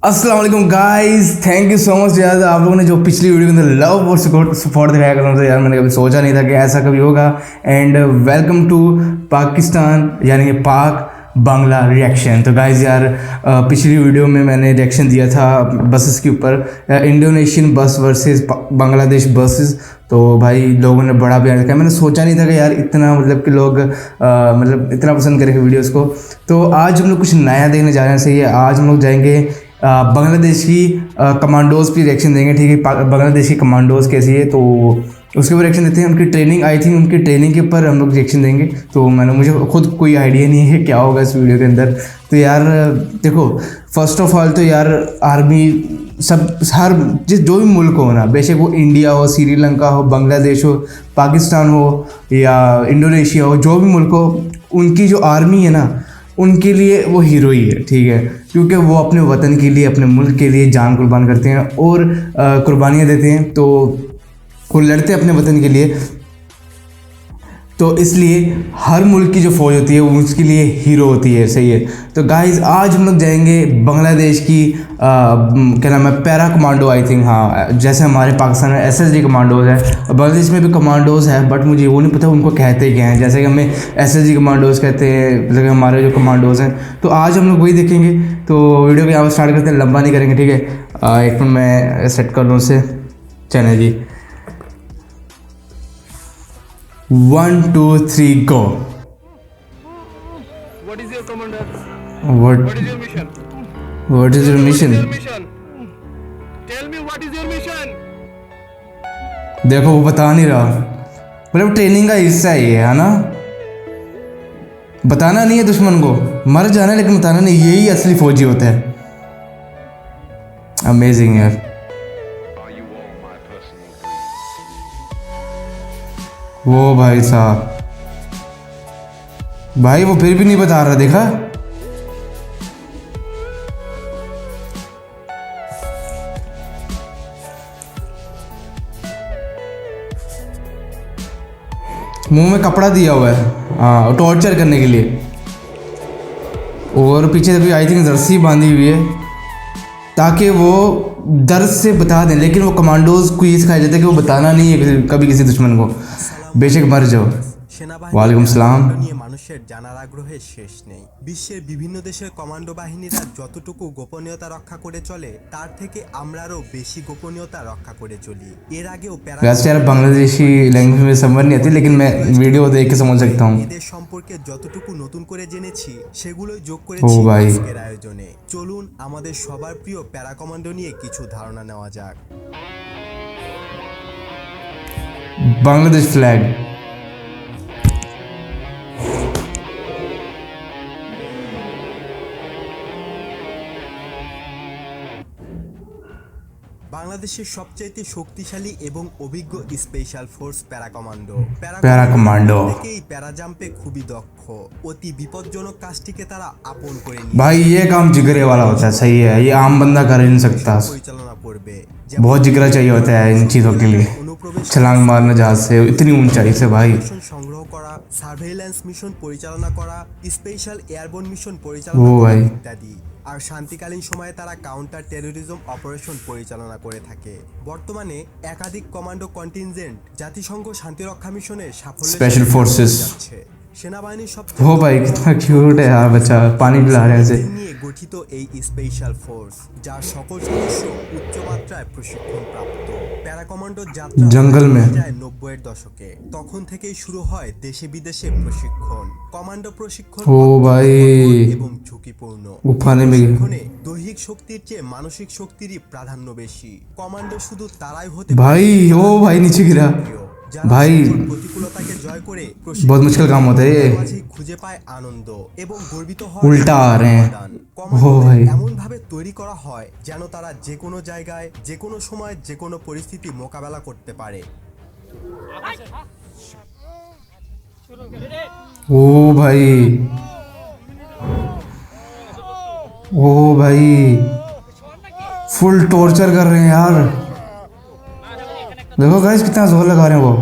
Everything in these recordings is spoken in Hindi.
अस्सलाम वालेकुम guys, thank you so much यार। आप लोगों ने जो पिछली वीडियो के अंदर लव और सपोर्ट दिखाया कर तो यार मैंने कभी सोचा नहीं था कि ऐसा कभी होगा। एंड वेलकम टू पाकिस्तान यानी कि पाक बांग्ला रिएक्शन। तो गाइस यार पिछली वीडियो में मैंने रिएक्शन दिया था बसेस के ऊपर, इंडोनेशियन बस वर्सेस बांग्लादेश बसेस। तो भाई लोगों ने बड़ा प्यार दिखाया। मैंने सोचा नहीं था कि यार इतना मतलब कि लोग मतलब इतना पसंद करेंगे वीडियोस को। तो आज हम लोग कुछ नया देखने जा रहे हैं। सही है, आज हम लोग जाएंगे बांग्लादेश की कमांडोज़ की रिएक्शन देंगे। ठीक है, बांग्लादेश की कमांडोज़ कैसी है तो उसके ऊपर रिएक्शन देते हैं। उनकी ट्रेनिंग, आई थिंक उनकी ट्रेनिंग के ऊपर हम लोग रिएक्शन देंगे। तो मुझे खुद कोई आइडिया नहीं है क्या होगा इस वीडियो के अंदर। तो यार देखो, फर्स्ट ऑफ ऑल तो यार आर्मी सब हर जो भी मुल्क हो ना, बेशक वो इंडिया हो, श्रीलंका हो, बांग्लादेश हो, पाकिस्तान हो या इंडोनेशिया हो, जो भी मुल्क हो, उनकी जो आर्मी है ना, उनके लिए वो हीरो ही है। ठीक है, क्योंकि वो अपने वतन के लिए, अपने मुल्क के लिए जान कुर्बान करते हैं और कुर्बानियाँ देते हैं। तो वो लड़ते हैं अपने वतन के लिए। तो इसलिए हर मुल्क की जो फ़ौज होती है वो उसके लिए हीरो होती है। सही है। तो गाइस आज हम लोग जाएंगे बांग्लादेश की क्या नाम है, पैरा कमांडो आई थिंक। हाँ, जैसे हमारे पाकिस्तान में एसएसजी कमांडोज़ है, बांग्लादेश में भी कमांडोज़ है, बट मुझे वो नहीं पता उनको कहते क्या हैं। जैसे कि हमें एसएसजी कमांडोज़ कहते हैं, मतलब हमारे जो कमांडोज़ हैं। तो आज हम लोग वही देखेंगे। तो वीडियो को यहाँ पर स्टार्ट करते हैं, लंबा नहीं करेंगे। ठीक है, एक मिनट मैं सेट कर लूँ उसे। Channel ji, 1 2 3 go. What is your commander? What What is your mission? what is your mission? What is your mission? Tell me what is your mission? देखो वो बता नहीं रहा। मतलब ट्रेनिंग का हिस्सा है ये, है ना। बताना नहीं है दुश्मन को, मर जाना है लेकिन बताना नहीं। यही असली फौजी होता है। अमेजिंग यार। वो भाई साहब, भाई वो फिर भी नहीं बता रहा, देखा। मुंह में कपड़ा दिया हुआ है, हाँ, टॉर्चर करने के लिए। और पीछे भी आई थिंक रस्सी बांधी हुई है ताकि वो दर्द से बता दें। लेकिन वो कमांडोज को ये सिखाया जाता है कि वो बताना नहीं है कभी किसी दुश्मन को, बेशक मर जाओ। ওয়ালাইকুম সালাম। নিয়ে মানুষের জানার আগ্রহের শেষ নেই। বিশ্বের বিভিন্ন দেশের কমান্ডো বাহিনীরা যতটুকু গোপনীয়তা রক্ষা করে চলে তার থেকে আমরাও বেশি গোপনীয়তা রক্ষা করে চলি। এর আগেও वैसे यार बांग्लादेशी लैंग्वेज में समझ नहीं आती, लेकिन मैं वीडियो देख के समझ सकता हूँ। এদের সম্পর্কে যতটুকু নতুন করে জেনেছি সেগুলোই যোগ করেছি ভাই। আজকের আয়োজনে। চলুন আমাদের সবার প্রিয় প্যারা কমান্ডো নিয়ে কিছু ধারণা নেওয়া যাক। बांग्लादेश फ्लैग। বাংলাদেশের সবচাইতে শক্তিশালী এবং অভিজ্ঞ special force para commando. Para commando থেকেই প্যারা জাম্পে খুবই দক্ষ। অতি বিপজ্জনক কাজটিকে তারা আপন করে নিয়ে भाई ये काम जिगरे वाला होता है। सही है, ये आम बंदा कर ही नहीं सकता। পরিচালনা করবে। बहुत जिगरा चाहिए होता है इन चीज़ों के लिए, छलांग मारना जहाज से इतनी ऊंचाई से भाई। সংগ্রহ করা, সার্ভেইলেন্স মিশন পরিচালনা করা, স্পেশাল এয়ারবোর্ন মিশন পরিচালনা ও ভাই। করা ইত্যাদি। আর শান্তিকালীন সময়ে তারা কাউন্টার টেরোরিজম অপারেশন পরিচালনা করে থাকে। বর্তমানে একাধিক কমান্ডো কন্টিনজেন্ট জাতিসংঘ শান্তিরক্ষা মিশনে সাফল্য Special Forces। সেনাবাহিনীর हो भाई कितना क्यूट है यार बच्चा, पानी पिला रहे हैं ऐसे। নিয়ে গঠিত এই স্পেশাল ফোর্স যার সকল সদস্য উচ্চ মাত্রায় প্রশিক্ষণ প্রাপ্ত। প্যারা কমান্ডোর যাত্রা জঙ্গল মে 90 এর দশকে, তখন থেকেই শুরু হয় দেশে বিদেশে প্রশিক্ষণ। কমান্ডো প্রশিক্ষণ ও ভাই এবং ঝুঁকিপূর্ণ। उफाने में প্রশিক্ষণে দৈহিক শক্তির চেয়ে মানসিক শক্তিরই প্রাধান্য বেশি। কমান্ডো শুধু তারাই হতে भाई। ओ भाई नीचे गिरा भाई, প্রতিকূলতাকে জয় করে बहुत मुश्किल काम होता है ये। খুঁজে পায় আনন্দ এবং গর্বিত হয়। उल्टा आ रहे हैं। ओ भाई এমন ভাবে তৈরি করা হয় যেন তারা যে কোনো জায়গায়, যে কোনো সময়, যে কোনো পরিস্থিতি মোকাবেলা করতে পারে। ओ भाई, ओ भाई फुल टॉर्चर कर रहे हैं यार। देखो गाइस कितना जोर लगा रहे हैं वो।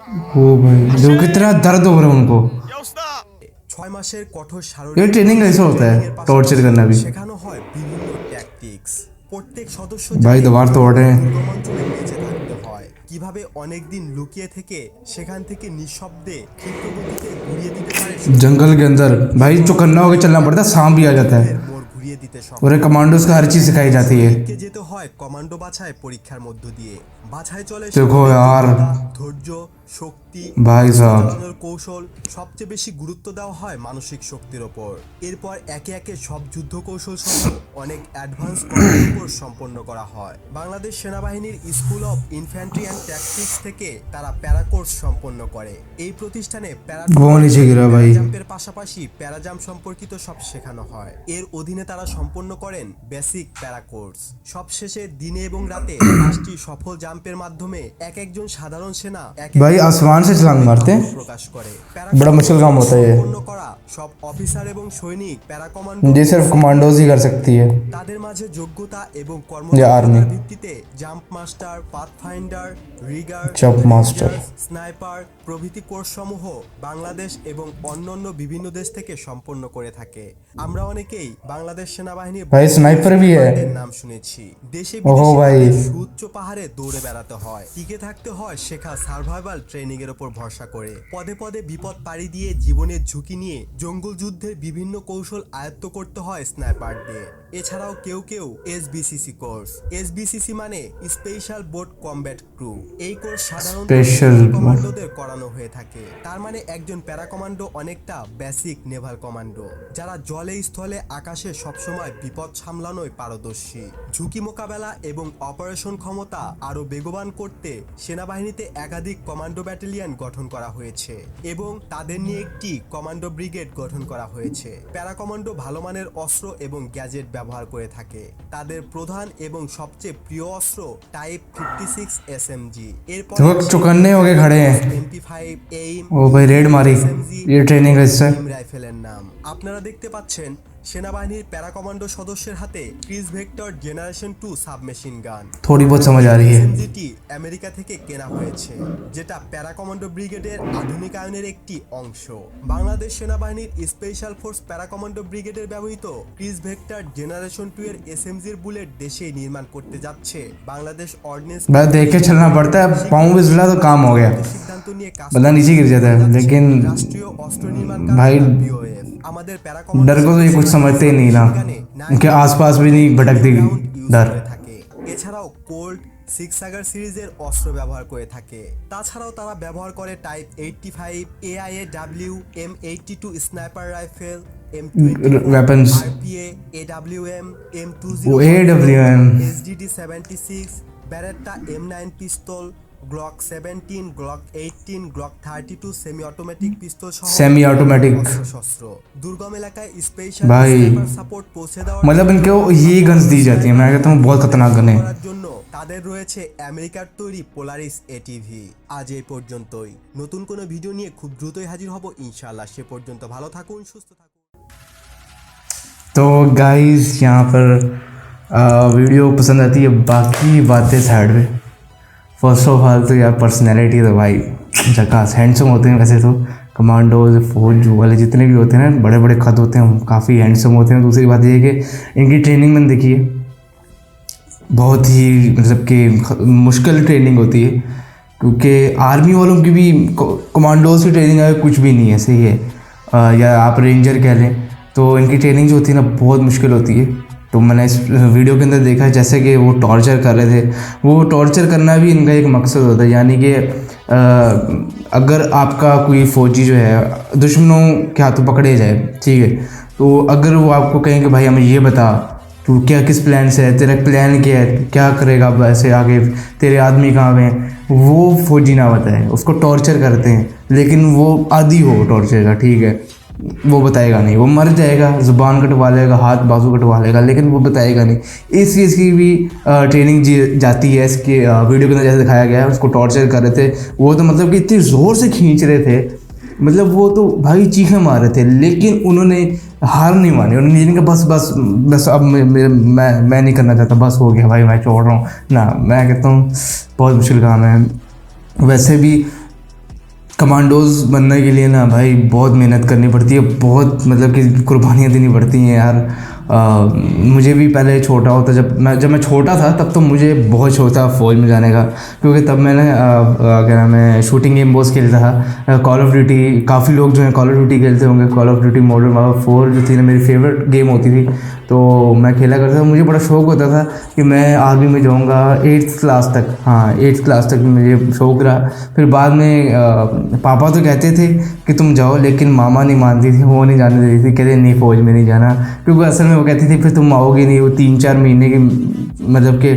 ओ भाई देखो कितना दर्द हो रहा है उनको। क्या उस्ताद 6 মাসের কঠোর ये ट्रेनिंग कैसे होता है टॉर्चर करना भी? শেখানো হয় বিভিন্ন ট্যাকটিক্স। প্রত্যেক সদস্য भाई दोबारा तोड़ रहे हैं। দুর্গম অঞ্চলে বেঁচে থাকতে হয়, কিভাবে অনেক দিন লুকিয়ে থেকে সেখান থেকে নিঃশব্দে ক্ষিপ্র গতিতে ঘুরিয়ে দিতে পারে जंगल के अंदर भाई चौकन्ना होकर चलना पड़ता है, सांप भी आ जाता है। মোড় ঘুরিয়ে দিতে সক্ষম। और कमांडोज का हर चीज सिखाई जाती है। কে যেতে হয় কমান্ডো বাছাই পরীক্ষার মধ্য দিয়ে। বাছাই চলে देखो यार ধৈর্য, শক্তি, भाई साहब চালানোর কৌশল। সবচেয়ে বেশি গুরুত্ব দেওয়া হয় মানসিক শক্তির ওপর। এরপর একে একে সব যুদ্ধ কৌশল সহ অনেক অ্যাডভান্স কোর্স সম্পন্ন করা হয়। বাংলাদেশ সেনাবাহিনীর school of infantry and tactics থেকে তারা প্যারা কোর্স সম্পন্ন করে। এই প্রতিষ্ঠানে वो नीचे गिरा भाई। জাম্পের পাশাপাশি প্যারাজাম্প সম্পর্কিত সব শেখানো হয়। এর অধীনে তারা সম্পন্ন করেন বেসিক প্যারা কোর্স। সবশেষে দিনে এবং রাতে 5টি সফল জাম্পের মাধ্যমে এক একজন সাধারণ সেনা এক भाई आसमान से छलांग मारते हैं, প্রকাশ করে। बड़ा मुश्किल काम होता है ये। সম্পন্ন করা সব অফিসার এবং সৈনিক প্যারা কমান্ডো ये सिर्फ कमांडोज ही कर सकती है। তাদের মাঝে যোগ্যতা এবং যে কর্মদক্ষতার army। ভিত্তিতে jump master, pathfinder, Regard, jump master. Sniper প্রভৃতি কোর্স সমূহ বাংলাদেশ এবং অন্যান্য বিভিন্ন দেশ থেকে সম্পন্ন করে থাকে। আমরা অনেকেই বাংলাদেশ সেনাবাহিনীর भाई स्नाइपर भी है। নাম শুনেছি। দেশে ওহো বিদেশে ভাই। আমাদের সুউচ্চ পাহাড়ে দৌড়ে বেড়াতে হয়, টিকে থাকতে হয় শেখা সার্ভাইভাল ট্রেনিং এর উপর ভরসা করে। পদে পদে বিপদ পাড়ি দিয়ে জীবনের ঝুঁকি নিয়ে জঙ্গল যুদ্ধের বিভিন্ন কৌশল আয়ত্ত করতে হয় স্নাইপারদের। এছাড়াও কেউ কেউ এসবিসিসি কোর্স। এসবিসিসি মানে স্পেশাল বোট কমব্যাট ক্রু। এই কোর্স সাধারণত Special কমান্ডোদের করানো হয়ে থাকে। তার মানে একজন প্যারা কমান্ডো অনেকটা বেসিক নেভাল কমান্ডো, যারা জলে, স্থলে, আকাশে সবসময় বিপদ সামলানোয় পারদর্শী। ঝুঁকি মোকাবেলা এবং অপারেশন ক্ষমতা আরো বেগবান করতে সেনাবাহিনীতে একাধিক কমান্ডো ব্যাটালিয়ন গঠন করা হয়েছে এবং তাদের নিয়ে একটি কমান্ডো ব্রিগেড গঠন করা হয়েছে। প্যারা কমান্ডো ভালো মানের অস্ত্র এবং গ্যাজেট ব্যবহার করে থাকে। তাদের প্রধান এবং সবচেয়ে প্রিয় অস্ত্র টাইপ 56 এসএমজি। এরপর तो चौकन्ने होके खड़े हैं। MP5 এইম ओ भाई रेड मारी, ये ट्रेनिंग का हिस्सा है। রাইফেলের নাম। আপনারা দেখতে পাচ্ছেন সেনাবাহিনীর প্যারা কমান্ডো সদস্যের হাতে ক্রিস ভেক্টর জেনারেশন 2 সাবমেশিন গান। थोड़ी बहुत समझ आ रही है। এসএমজিটি আমেরিকা থেকে কেনা হয়েছে, যেটা প্যারা কমান্ডো ব্রিগেডের আধুনিকায়নের একটি অংশ। বাংলাদেশ সেনাবাহিনীর স্পেশাল ফোর্স প্যারা কমান্ডো ব্রিগেডের ব্যবহৃত ক্রিস ভেক্টর জেনারেশন 2 এর এসএমজির বুলেট দেশে নির্মাণ করতে যাচ্ছে বাংলাদেশ অর্ডিন্যান্স। भाई देख के चलना पड़ता है, पाँव भी जला तो काम हो गया, সিদ্ধান্ত নিয়ে কাজ बंदा नीचे गिर जाता है। लेकिन রাষ্ট্রীয় অস্ত্র নির্মাণ भाई BOF আমাদের প্যারা डर को तो ये कुछ समझते ही नहीं ना, उनके आसपास भी नहीं भटकती डर। থাকে। এছাড়াও কোল্ড 6 সাগার সিরিজের অস্ত্র ব্যবহার করে থাকে। তাছাড়াও তারা ব্যবহার করে type 85 AIAW M82 sniper rifle, M20 Weapons। RPA AWM M20 वो AWM SDD 76 Beretta M9 pistol, Glock 17, Glock 18, Glock 32 semi automatic pistol সহ सेमी ऑटोमेटिक। শস্ত্র। দুর্গম এলাকায় স্পেশাল ভাই, সাপোর্ট পৌঁছে দেওয়ার मतलब इनको ये गन्स दी जाती है, मैं कहता हूँ बहुत खतरनाक गन है। করার জন্য তাদের রয়েছে আমেরিকার তৈরি পোলারিস এটিভি। আজ এই পর্যন্তই। নতুন কোনো ভিডিও নিয়ে খুব দ্রুতই হাজির হব ইনশাআল্লাহ। সে পর্যন্ত ভালো থাকুন, সুস্থ থাকুন। तो गाइस यहाँ पर वीडियो पसंद आती है, बाकी बातें साइड में। फर्स्ट ऑफ ऑल तो यार पर्सनैलिटी तो भाई झकास, हैंडसम होते हैं वैसे तो कमांडोज, फौज वाले जितने भी होते हैं ना, बड़े बड़े खत होते हैं, काफ़ी हैंडसम होते हैं। दूसरी बात ये है कि इनकी ट्रेनिंग मैंने देखी है, बहुत ही मतलब कि मुश्किल ट्रेनिंग होती है, क्योंकि आर्मी वालों की भी कमांडोज की ट्रेनिंग है कुछ भी नहीं है, सही है। या आप रेंजर कह लें, तो इनकी ट्रेनिंग जो होती है ना बहुत मुश्किल होती है। तो मैंने इस वीडियो के अंदर देखा जैसे कि वो टॉर्चर कर रहे थे, वो टॉर्चर करना भी इनका एक मकसद होता है, यानी कि अगर आपका कोई फ़ौजी जो है दुश्मनों के हाथों पकड़े जाए, ठीक है, तो अगर वो आपको कहें कि भाई हमें ये बता तू क्या किस प्लान से है, तेरा प्लान क्या है, क्या करेगा वैसे आगे, तेरे आदमी कहाँ पे हैं, वो फौजी ना बताए, उसको टॉर्चर करते हैं। लेकिन वो आदी हो टॉर्चर का, ठीक है, वो बताएगा नहीं, वो मर जाएगा, ज़ुबान कटवा लेगा, हाथ बाजू कटवा लेगा, लेकिन वो बताएगा नहीं। इस चीज़ की भी ट्रेनिंग जाती है। इसके वीडियो के अंदर जैसे दिखाया गया है, उसको टॉर्चर कर रहे थे, वो तो मतलब कि इतनी ज़ोर से खींच रहे थे, मतलब वो तो भाई चीखें मार रहे थे, लेकिन उन्होंने हार नहीं मानी। उन्होंने ये नहीं कहा बस बस बस अब मैं नहीं करना चाहता, बस हो गया भाई मैं छोड़ रहा हूँ ना। मैं कहता हूँ बहुत मुश्किल काम है। वैसे भी कमांडोज बनने के लिए ना भाई बहुत मेहनत करनी पड़ती है, बहुत मतलब कि कुर्बानियाँ देनी पड़ती हैं यार। मुझे भी पहले छोटा होता जब मैं छोटा था तब तो मुझे बहुत शौक था फ़ौज में जाने का, क्योंकि तब मैंने क्या नाम है शूटिंग गेम बहुत खेलता था, कॉल ऑफ ड्यूटी। काफ़ी लोग जो हैं कॉल ऑफ ड्यूटी खेलते होंगे, call of duty modern warfare 4 जो थी ना मेरी फेवरेट गेम होती थी, तो मैं खेला करता था। मुझे बड़ा शौक होता था कि मैं आर्मी में जाऊंगा 8th क्लास तक। हाँ 8th क्लास तक मुझे शौक रहा। फिर बाद में पापा तो कहते थे कि तुम जाओ, लेकिन मामा नहीं मानती थी, वो नहीं जाने देती थी, कहते नहीं फ़ौज में नहीं जाना, क्योंकि असल में वो कहती थी फिर तुम आओगे नहीं। वो 3-4 महीने की मतलब कि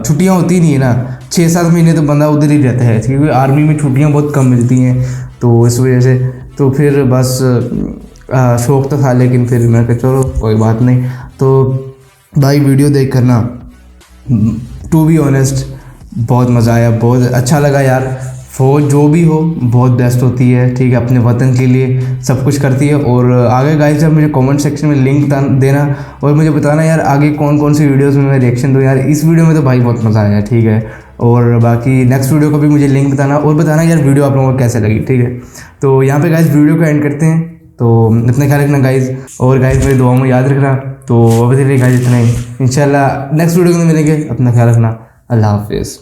छुट्टियाँ होती नहीं है ना, 6-7 महीने तो बंदा उधर ही रहता है, क्योंकि आर्मी में छुट्टियाँ बहुत कम मिलती हैं, तो इस वजह से तो फिर बस शौक तो था, लेकिन फिर मैं कहा चलो कोई बात नहीं। तो भाई वीडियो देख कर ना टू बी ऑनेस्ट बहुत मज़ा आया, बहुत अच्छा लगा यार। फ़ौज जो भी हो बहुत बेस्ट होती है, ठीक है, अपने वतन के लिए सब कुछ करती है। और आगे गाइस जब मुझे कमेंट सेक्शन में लिंक देना और मुझे बताना यार आगे कौन कौन सी वीडियोस में मैं रिएक्शन दूँ यार। इस वीडियो में तो भाई बहुत मज़ा आया, ठीक है, और बाकी नेक्स्ट वीडियो को भी मुझे लिंक बताना और बताना यार वीडियो आप लोगों को कैसे लगी, ठीक है। तो यहाँ पे गाइस वीडियो को एंड करते हैं, तो अपने ख्याल रखना गाइस, और गाइस मेरी दुआ में याद रखना। तो अभी के लिए गाइस इतना ही, इंशाल्लाह नेक्स्ट वीडियो में मिलेंगे, अपना ख्याल रखना, अल्लाह हाफिज़।